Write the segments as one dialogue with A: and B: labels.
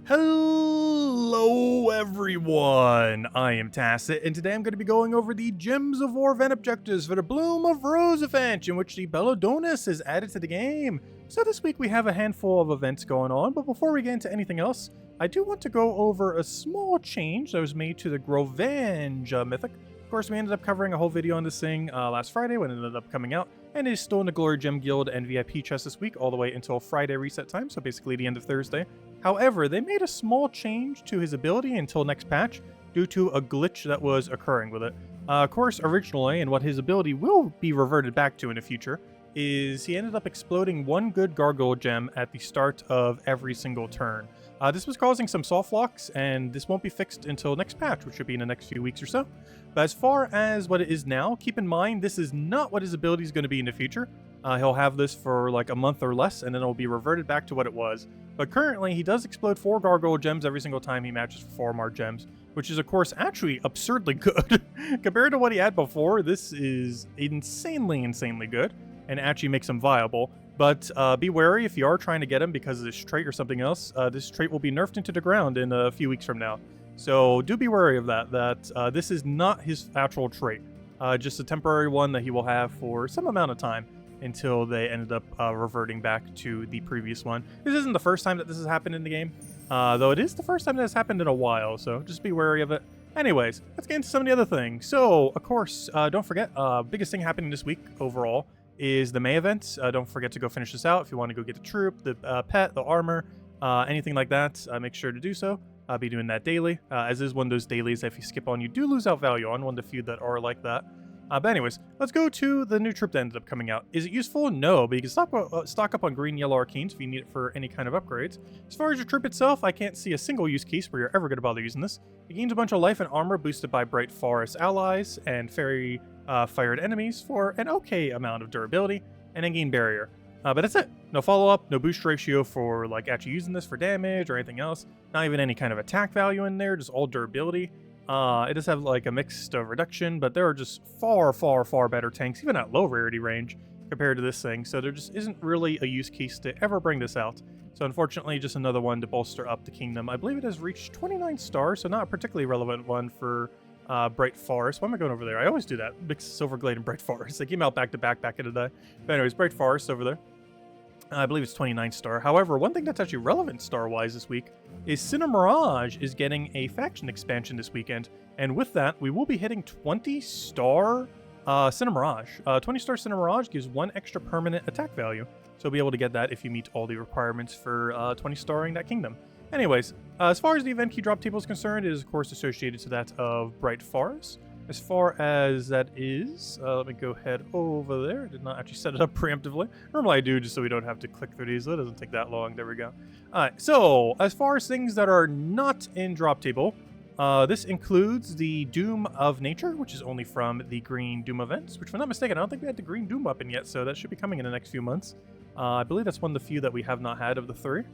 A: Hello everyone, I am Tacit, and today I'm going to be going over the Gems of War event objectives for the Bloom of Rose event, in which the Belladonnus is added to the game. So this week we have a handful of events going on, but before we get into anything else, I do want to go over a small change that was made to the Grovenge Mythic. Of course, we ended up covering a whole video on this thing last Friday when it ended up coming out, and it is still in the Glory Gem Guild and VIP chest this week, all the way until Friday reset time, so basically the end of Thursday. However, they made a small change to his ability until next patch due to a glitch that was occurring with it. Of course, originally, and what his ability will be reverted back to in the future, is he ended up exploding one good gargoyle gem at the start of every single turn. This was causing some softlocks, and this won't be fixed until next patch, which should be in the next few weeks or so. But as far as what it is now, keep in mind this is not what his ability is going to be in the future. He'll have this for like a month or less, and then it'll be reverted back to what it was. But currently, he does explode 4 gargoyle gems every single time he matches for 4 more gems, which is, of course, actually absurdly good. Compared to what he had before, this is insanely good, and actually makes him viable. But be wary if you are trying to get him because of this trait or something else. This trait will be nerfed into the ground in a few weeks from now. So do be wary of that, this is not his actual trait. Just a temporary one that he will have for some amount of time until they ended up reverting back to the previous one. This isn't the first time that this has happened in the game, though it is the first time that it's happened in a while, so just be wary of it. Anyways, let's get into some of the other things. So, of course, don't forget, biggest thing happening this week overall is the May event. Don't forget to go finish this out if you want to go get the troop, the pet, the armor, anything like that. Make sure to do so. I'll be doing that daily, as is one of those dailies that if you skip on, you do lose out value on, one of the few that are like that. But anyways, let's go to the new troop that ended up coming out. Is it useful? No, but you can stock up on green, yellow arcanes if you need it for any kind of upgrades. As far as your troop itself, I can't see a single use case where you're ever going to bother using this. It gains a bunch of life and armor boosted by bright forest allies and fairy fired enemies for an okay amount of durability, and then gain barrier. But that's it. No follow-up, no boost ratio for like actually using this for damage or anything else. Not even any kind of attack value in there, just all durability. It does have like a mixed reduction, but there are just far better tanks, even at low rarity range, compared to this thing. So there just isn't really a use case to ever bring this out. So unfortunately, just another one to bolster up the kingdom. I believe it has reached 29 stars, so not a particularly relevant one for Bright Forest. Why am I going over there? I always do that. Mix Silverglade and Bright Forest. They came out back to back in the day. But anyways, Bright Forest over there. I believe it's 29 star. However, one thing that's actually relevant star-wise this week is Maraj is getting a faction expansion this weekend. And with that, we will be hitting 20-star Maraj. 20-star Maraj gives 1 extra permanent attack value. So you'll be able to get that if you meet all the requirements for 20-starring that kingdom. Anyways, as far as the event key drop table is concerned, it is of course associated to that of Bright Forest. As far as that is, let me go ahead over there. I did not actually set it up preemptively. Normally I do, just so we don't have to click through these. So it doesn't take that long. There we go. Alright, so as far as things that are not in drop table, this includes the Doom of Nature, which is only from the Green Doom events, which if I'm not mistaken, I don't think we had the Green Doom weapon yet, so that should be coming in the next few months. I believe that's one of the few that we have not had of the 3.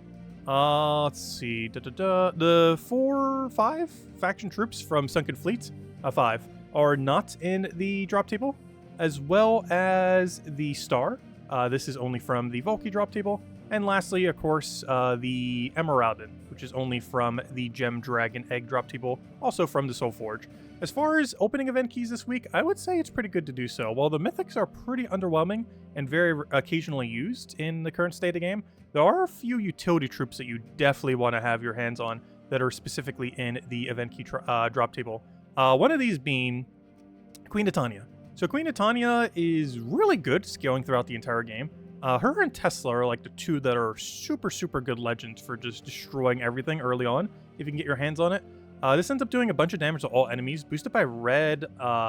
A: Let's see. The 5 faction troops from Sunken Fleet, 5, are not in the drop table, as well as the Star. This is only from the Volky drop table. And lastly, of course, the Emeraldin, which is only from the Gem Dragon Egg drop table, also from the Soul Forge. As far as opening event keys this week, I would say it's pretty good to do so. While the Mythics are pretty underwhelming and very occasionally used in the current state of the game, there are a few utility troops that you definitely want to have your hands on that are specifically in the event key drop table. One of these being Queen Titania. So Queen Titania is really good scaling throughout the entire game. Her and Tesla are like the 2 that are super good legends for just destroying everything early on, if you can get your hands on it. This ends up doing a bunch of damage to all enemies, boosted by red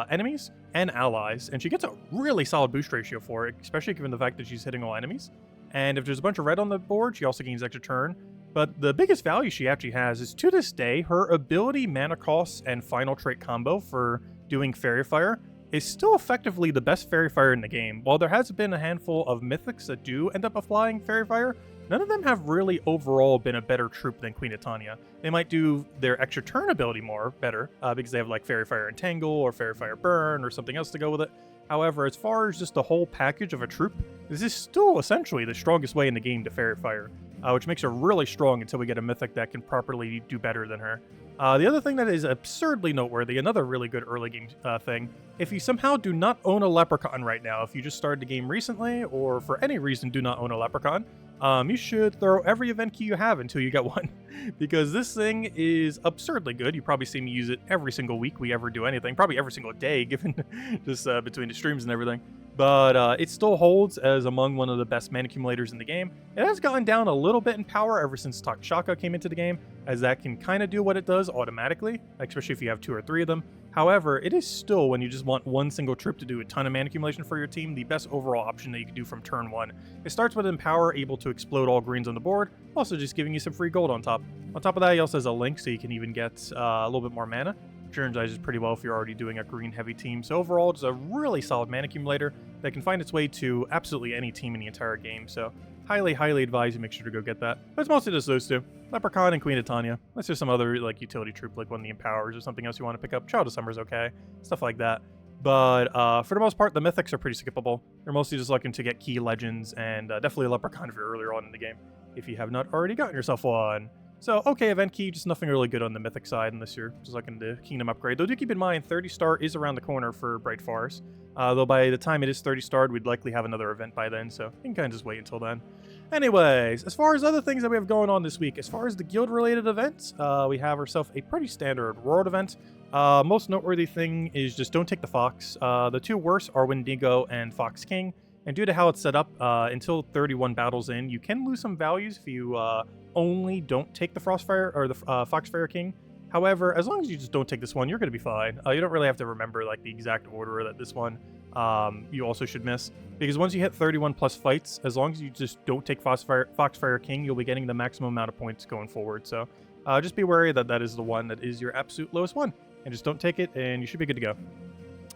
A: enemies and allies, and she gets a really solid boost ratio for it, especially given the fact that she's hitting all enemies. And if there's a bunch of red on the board, she also gains extra turn. But the biggest value she actually has is, to this day, her ability, mana cost, and final trait combo for doing Fairy Fire is still effectively the best Fairy Fire in the game. While there has been a handful of Mythics that do end up applying Fairy Fire, none of them have really overall been a better troop than Queen Titania. They might do their extra turn ability better, because they have like Fairy Fire Entangle or Fairy Fire Burn or something else to go with it. However, as far as just the whole package of a troop, this is still essentially the strongest way in the game to Fairy Fire. which makes her really strong until we get a Mythic that can properly do better than her. The other thing that is absurdly noteworthy, another really good early game thing, if you somehow do not own a Leprechaun right now, if you just started the game recently, or for any reason do not own a Leprechaun, you should throw every event key you have until you get one, because this thing is absurdly good. You probably see me use it every single week we ever do anything, probably every single day, given just between the streams and everything. But it still holds as among one of the best mana accumulators in the game. It has gotten down a little bit in power ever since Takshaka came into the game, as that can kind of do what it does automatically, especially if you have 2 or 3 of them. However, it is still, when you just want one single trip to do a ton of mana accumulation for your team, the best overall option that you can do from turn 1. It starts with Empower, able to explode all greens on the board, also just giving you some free gold on top. On top of that, he also has a link, so you can even get a little bit more mana, which energizes pretty well if you're already doing a green-heavy team. So overall, it's a really solid mana accumulator that can find its way to absolutely any team in the entire game. So highly, highly advise you make sure to go get that. But it's mostly just those two. Leprechaun and Queen of Tanya. Unless there's some other like utility troop, like one of the Empowers or something else you want to pick up. Child of Summer's okay. Stuff like that. But for the most part, the Mythics are pretty skippable. They're mostly just looking to get key legends, and definitely a Leprechaun if you're earlier on in the game, if you have not already gotten yourself one. So, okay, event key, just nothing really good on the Mythic side unless you're just looking to Kingdom upgrade. Though do keep in mind, 30 star is around the corner for Bright Forest. Though by the time it is 30 starred, we'd likely have another event by then, so you can kind of just wait until then. Anyways, as far as other things that we have going on this week, as far as the guild-related events, we have ourselves a pretty standard world event. Most noteworthy thing is just don't take the Fox. The 2 worst are Wendigo and Fox King. And due to how it's set up, until 31 battles in, you can lose some values if you only don't take the Frostfire or the Foxfire King. However, as long as you just don't take this one, you're going to be fine. You don't really have to remember like the exact order that this one you also should miss. Because once you hit 31 plus fights, as long as you just don't take Foxfire King, you'll be getting the maximum amount of points going forward. So just be wary that that is the one that is your absolute lowest one. And just don't take it, and you should be good to go.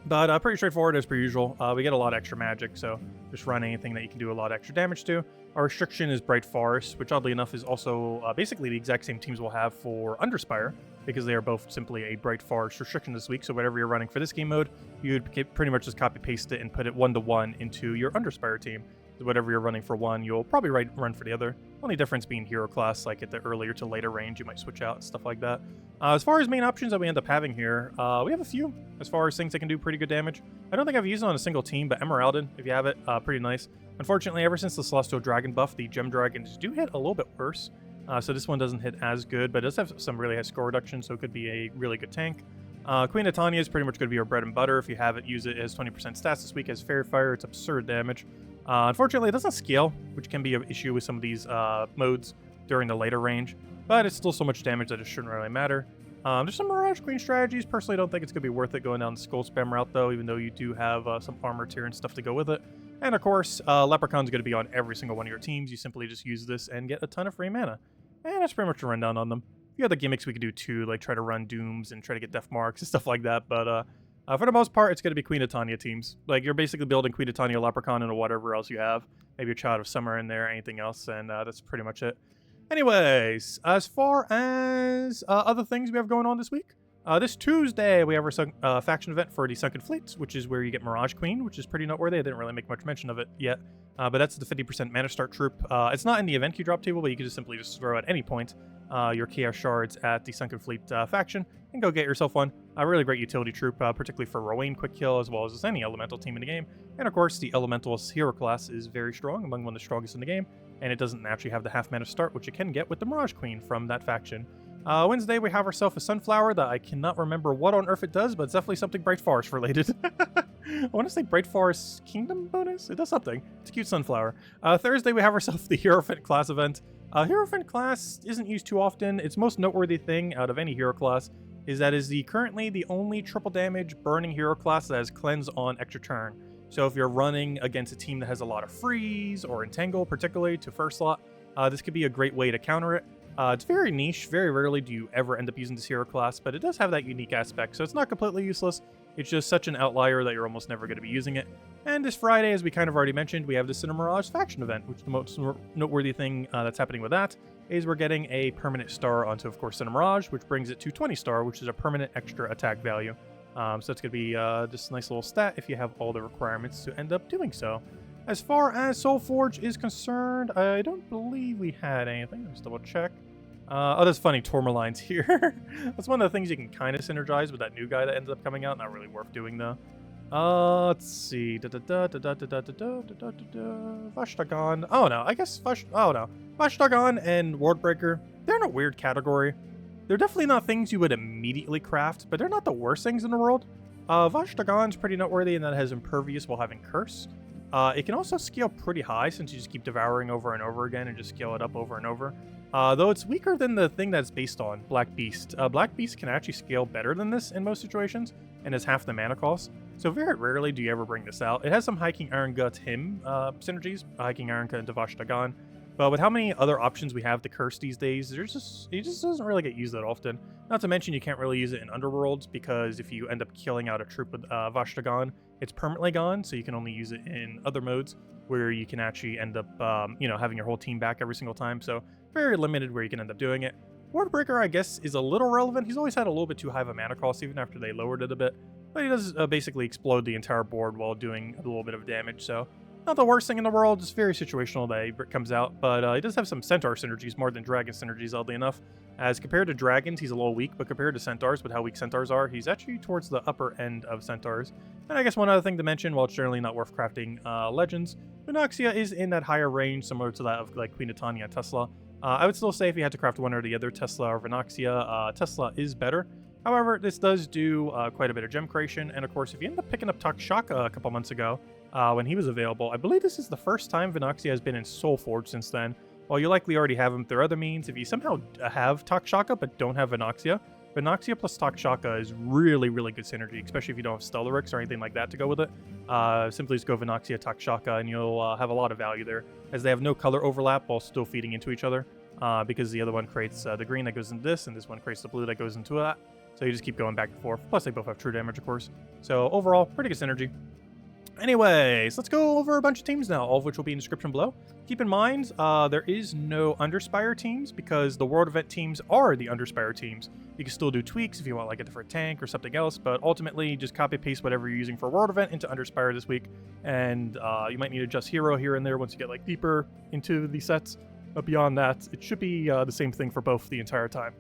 A: But pretty straightforward as per usual. We get a lot of extra magic, so just run anything that you can do a lot of extra damage to. Our restriction is Bright Forest, which oddly enough is also basically the exact same teams we'll have for Underspire, because they are both simply a Bright Forest restriction this week. So whatever you're running for this game mode, you would pretty much just copy-paste it and put it 1-to-1 into your Underspire team. So whatever you're running for one, you'll probably run for the other. Only difference being hero class, like at the earlier to later range, you might switch out and stuff like that. As far as main options that we end up having here, we have a few as far as things that can do pretty good damage. I don't think I've used it on a single team, but Emeraldin, if you have it, pretty nice. Unfortunately, ever since the Celestial Dragon buff, the Gem Dragons do hit a little bit worse. So this one doesn't hit as good, but it does have some really high score reduction, so it could be a really good tank. Queen of Tanya is pretty much going to be your bread and butter. If you have it, use it. It has 20% stats this week as Fairy Fire. It's absurd damage. Unfortunately, it doesn't scale, which can be an issue with some of these modes during the later range, but it's still so much damage that it shouldn't really matter. There's some Mirage Queen strategies. Personally, I don't think it's going to be worth it going down the Skull Spam route, though, even though you do have some armor tier and stuff to go with it. And, of course, Leprechaun's going to be on every single one of your teams. You simply just use this and get a ton of free mana. And that's pretty much a rundown on them. A few other gimmicks we could do, too, like try to run Dooms and try to get Death Marks and stuff like that, but for the most part, it's going to be Queen of Tanya teams. Like, you're basically building Queen of Tanya, Leprechaun, and whatever else you have. Maybe a Child of Summer in there, anything else, and that's pretty much it. Anyways, as far as other things we have going on this week, this Tuesday we have our faction event for the Sunken Fleets, which is where you get Mirage Queen, which is pretty noteworthy. I didn't really make much mention of it yet, but that's the 50% mana start troop. It's not in the event queue drop table, but you can just simply throw at any point your Chaos Shards at the Sunken Fleet faction and go get yourself one. A really great utility troop, particularly for Rowan quick kill, as well as any elemental team in the game. And of course, the Elementalist hero class is very strong, among one of the strongest in the game, and it doesn't actually have the half mana start, which you can get with the Mirage Queen from that faction. Wednesday, we have ourselves a Sunflower that I cannot remember what on earth it does, but it's definitely something Bright Forest related. I want to say Bright Forest Kingdom bonus? It does something. It's a cute Sunflower. Thursday, we have ourselves the Hierophant class event. Hierophant class isn't used too often. Its most noteworthy thing out of any hero class is that is currently the only triple damage burning hero class that has cleanse on extra turn. So if you're running against a team that has a lot of freeze or entangle, particularly to first slot, this could be a great way to counter it. It's very niche. Very rarely do you ever end up using this hero class, but it does have that unique aspect, so it's not completely useless. It's just such an outlier that you're almost never going to be using it. And this Friday, as we kind of already mentioned, we have the Cinema Mirage faction event, which the most noteworthy thing that's happening with that is we're getting a permanent star onto, of course, Cinema Mirage, which brings it to 20 star, which is a permanent extra attack value. So it's going to be just a nice little stat if you have all the requirements to end up doing so. As far as Soul Forge is concerned, I don't believe we had anything. Let's double check. Oh, that's funny. Tourmaline's here. That's one of the things you can kind of synergize with that new guy that ends up coming out. Not really worth doing, though. Let's see. Vashtagan. Oh, no. I guess Oh, no. Vashtagan and Wardbreaker, they're in a weird category. They're definitely not things you would immediately craft, but they're not the worst things in the world. Vashtagan's pretty noteworthy in that it has Impervious while having Curse. It can also scale pretty high since you just keep devouring over and over again and just scale it up over and over. Though it's weaker than the thing that's based on, Black Beast. Black Beast can actually scale better than this in most situations and is half the mana cost. So very rarely do you ever bring this out. It has some Hiking Iron Gut him synergies, Hiking Iron Gut into Vashtagan. But with how many other options we have to curse these days, it just doesn't really get used that often. Not to mention you can't really use it in Underworlds because if you end up killing out a troop with Vashtagan, it's permanently gone, so you can only use it in other modes where you can actually end up, having your whole team back every single time. So very limited where you can end up doing it. Wardbreaker, I guess, is a little relevant. He's always had a little bit too high of a mana cost, even after they lowered it a bit. But he does basically explode the entire board while doing a little bit of damage, so not the worst thing in the world, just very situational that he comes out, but he does have some Centaur synergies more than Dragon synergies, oddly enough. As compared to Dragons, he's a little weak, but compared to Centaurs, with how weak Centaurs are, he's actually towards the upper end of Centaurs. And I guess one other thing to mention, while it's generally not worth crafting Legends, Vinoxia is in that higher range, similar to that of like Queen of Tanya and Tesla. I would still say if you had to craft one or the other, Tesla or Vinoxia, Tesla is better. However, this does do quite a bit of gem creation, and of course, if you end up picking up Takshaka a couple months ago, when he was available, I believe this is the first time Vinoxia has been in Soul Forge since then. While you likely already have him through other means, if you somehow have Takshaka but don't have Vinoxia, Vinoxia plus Takshaka is really, really good synergy, especially if you don't have Stellarix or anything like that to go with it. Simply just go Vinoxia, Takshaka, and you'll have a lot of value there, as they have no color overlap while still feeding into each other, because the other one creates the green that goes into this, and this one creates the blue that goes into that. So you just keep going back and forth. Plus, they both have true damage, of course. So overall, pretty good synergy. Anyways, let's go over a bunch of teams now, all of which will be in the description below. Keep in mind, there is no Underspire teams because the World Event teams are the Underspire teams. You can still do tweaks if you want like a different tank or something else, but ultimately just copy paste whatever you're using for World Event into Underspire this week. And you might need to adjust hero here and there once you get like deeper into the sets. But beyond that, it should be the same thing for both the entire time.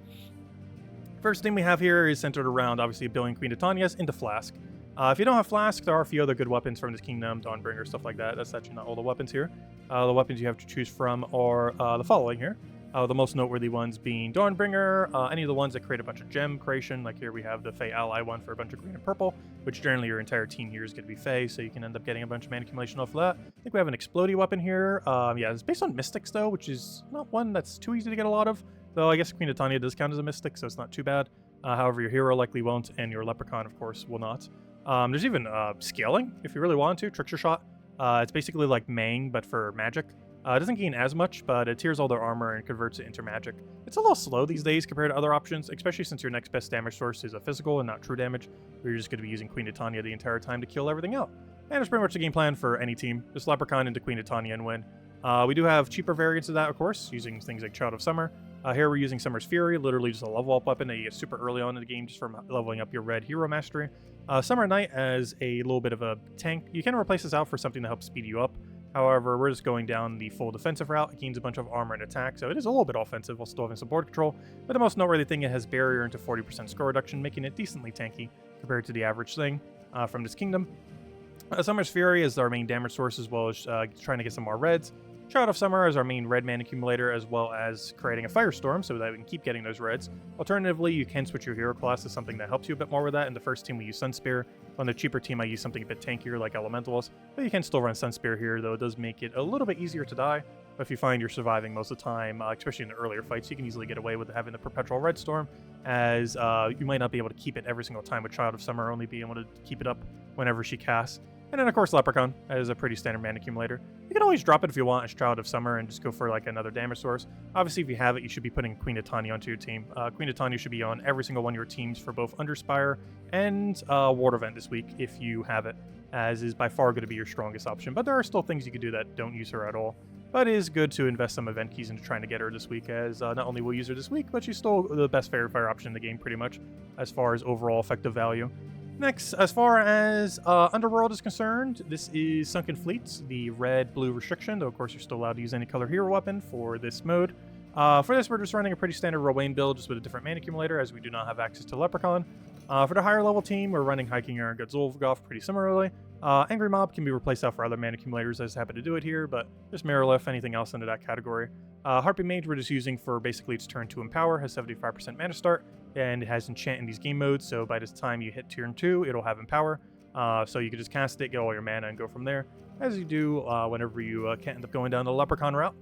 A: First thing we have here is centered around, obviously, Billion Queen of Tanyas into Flask. If you don't have Flask, there are a few other good weapons from this kingdom, Dawnbringer, stuff like that. That's actually not all the weapons here. The weapons you have to choose from are the following here. The most noteworthy ones being Dawnbringer, any of the ones that create a bunch of gem creation, like here we have the Fey Ally one for a bunch of green and purple, which generally your entire team here is going to be Fey, so you can end up getting a bunch of mana accumulation off of that. I think we have an Explodey weapon here. Yeah, it's based on Mystics, though, which is not one that's too easy to get a lot of, though I guess Queen of Tanya does count as a Mystic, so it's not too bad. However, your hero likely won't, and your Leprechaun, of course, will not. There's even scaling, if you really want to, Trickster Shot. It's basically like Mang, but for magic. It doesn't gain as much, but it tears all their armor and converts it into magic. It's a little slow these days compared to other options, especially since your next best damage source is a physical and not true damage, where you're just going to be using Queen of Tanya the entire time to kill everything out. And it's pretty much the game plan for any team. Just Leprechaun into Queen of Tanya and win. We do have cheaper variants of that, of course, using things like Child of Summer. Here we're using Summer's Fury, literally just a level up weapon that you get super early on in the game just from leveling up your red hero mastery. Summer Knight as a little bit of a tank. You can replace this out for something to help speed you up. However, we're just going down the full defensive route. It gains a bunch of armor and attack, so it is a little bit offensive while still having some board control. But the most noteworthy thing, it has barrier into 40% score reduction, making it decently tanky compared to the average thing from this kingdom. Summer's Fury is our main damage source, as well as trying to get some more reds. Child of Summer is our main red mana accumulator, as well as creating a Firestorm so that we can keep getting those reds. Alternatively, you can switch your hero class to something that helps you a bit more with that. In the first team, we use Sunspear. On the cheaper team, I use something a bit tankier like Elementals. But you can still run Sunspear here, though it does make it a little bit easier to die. But if you find you're surviving most of the time, especially in the earlier fights, you can easily get away with having the Perpetual Red Storm, as you might not be able to keep it every single time with Child of Summer, only be able to keep it up whenever she casts. And then, of course, Leprechaun is a pretty standard mana accumulator. You can always drop it if you want as Child of Summer and just go for like another damage source. Obviously, if you have it, you should be putting Queen of Tanya onto your team. Queen of Tanya should be on every single one of your teams for both Underspire and World Event this week if you have it, as is by far going to be your strongest option. But there are still things you can do that don't use her at all. But it is good to invest some event keys into trying to get her this week, as not only will use her this week, but she's still the best fairy fire option in the game pretty much as far as overall effective value. Next, as far as Underworld is concerned, this is Sunken Fleets, the red-blue restriction, though of course you're still allowed to use any color hero weapon for this mode. For this, we're just running a pretty standard Rowain build, just with a different mana accumulator, as we do not have access to Leprechaun. For the higher level team, we're running Hiking Iron Gut Zul'Goth pretty similarly. Angry Mob can be replaced out for other mana accumulators, I just happen to do it here, but just Mirrorlith, anything else into that category. Harpy Mage we're just using for basically its turn 2 Empower, has 75% mana start, and it has Enchant in these game modes, so by this time you hit turn 2, it'll have Empower. So you can just cast it, get all your mana, and go from there, as you do whenever you can't end up going down the Leprechaun route.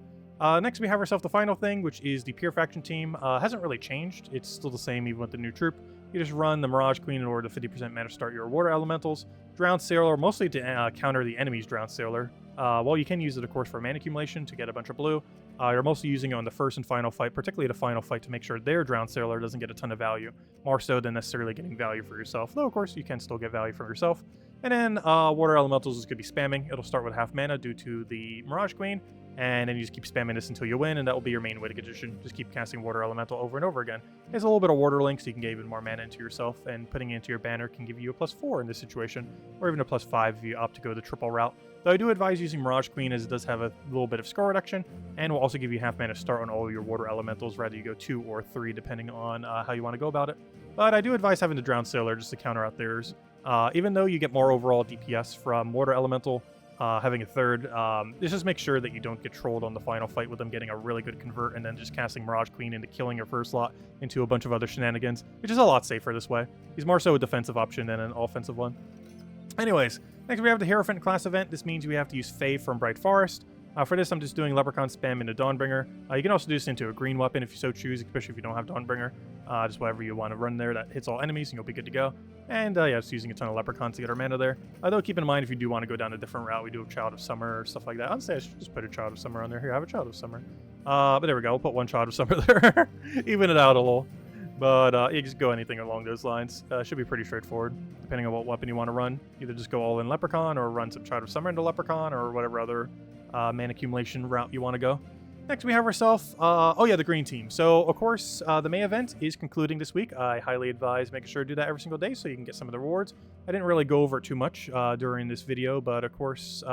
A: Next, we have ourselves the final thing, which is the Pure Faction team. Hasn't really changed. It's still the same even with the new troop. You just run the Mirage Queen in order to 50% mana start your water elementals. Drowned Sailor, mostly to counter the enemy's Drowned Sailor. While you can use it, of course, for mana accumulation to get a bunch of blue, you're mostly using it on the first and final fight, particularly the final fight, to make sure their Drowned Sailor doesn't get a ton of value, more so than necessarily getting value for yourself. Though, of course, you can still get value from yourself. And then Water Elementals is going to be spamming. It'll start with half mana due to the Mirage Queen, and then you just keep spamming this until you win, and that will be your main Mythic addition. Just keep casting Water Elemental over and over again. There's a little bit of Water Link, so you can get even more mana into yourself, and putting it into your banner can give you a +4 in this situation, or even a +5 if you opt to go the triple route. Though I do advise using Mirage Queen, as it does have a little bit of score reduction, and will also give you half mana start on all your Water Elementals, whether you go 2 or 3, depending on how you want to go about it. But I do advise having the Drowned Sailor just to counter out theirs. Even though you get more overall DPS from Water Elemental, having a third, just make sure that you don't get trolled on the final fight with them getting a really good convert and then just casting Mirage Queen into killing your first slot into a bunch of other shenanigans, which is a lot safer this way. He's more so a defensive option than an offensive one. Anyways, next we have the Hierophant class event. This means we have to use Fae from Bright Forest. For this, I'm just doing Leprechaun spam into Dawnbringer. You can also do this into a green weapon if you so choose, especially if you don't have Dawnbringer. Just whatever you want to run there that hits all enemies, and you'll be good to go. And yeah, just using a ton of Leprechauns to get our mana there. Though keep in mind, if you do want to go down a different route, we do have Child of Summer or stuff like that. Honestly, I should just put a Child of Summer on there. Here, I have a Child of Summer. But there we go. We'll put one Child of Summer there. Even it out a little. But you just go anything along those lines. Should be pretty straightforward, depending on what weapon you want to run. Either just go all in Leprechaun, or run some Child of Summer into Leprechaun, or whatever other mana accumulation route you want to go. Next, we have ourselves, the green team. So, of course, the May event is concluding this week. I highly advise making sure to do that every single day so you can get some of the rewards. I didn't really go over it too much during this video, but of course,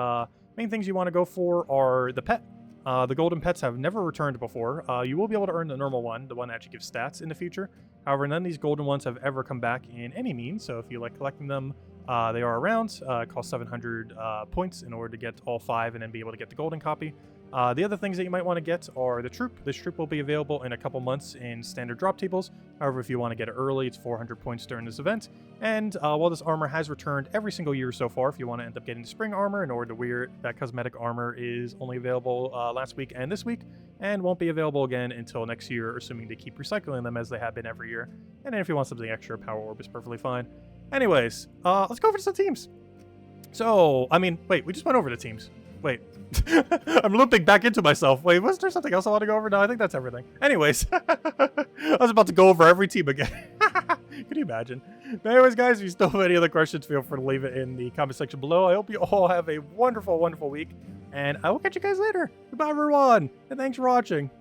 A: main things you want to go for are the pet. The golden pets have never returned before. You will be able to earn the normal one, the one that actually gives stats in the future. However, none of these golden ones have ever come back in any means, so if you like collecting them, they are around. It costs 700 points in order to get all 5 and then be able to get the golden copy. The other things that you might want to get are the troop. This troop will be available in a couple months in standard drop tables. However, if you want to get it early, it's 400 points during this event. And while this armor has returned every single year so far, if you want to end up getting the spring armor in order to wear it, that cosmetic armor is only available last week and this week, and won't be available again until next year, assuming they keep recycling them as they have been every year. And then if you want something extra, Power Orb is perfectly fine. Anyways, let's go over to some teams. So, wait, we just went over the teams. Wait, I'm looping back into myself. Wait, was there something else I want to go over? No, I think that's everything. Anyways, I was about to go over every team again. Can you imagine? But anyways, guys, if you still have any other questions, feel free to leave it in the comment section below. I hope you all have a wonderful, wonderful week, and I will catch you guys later. Goodbye, everyone, and thanks for watching.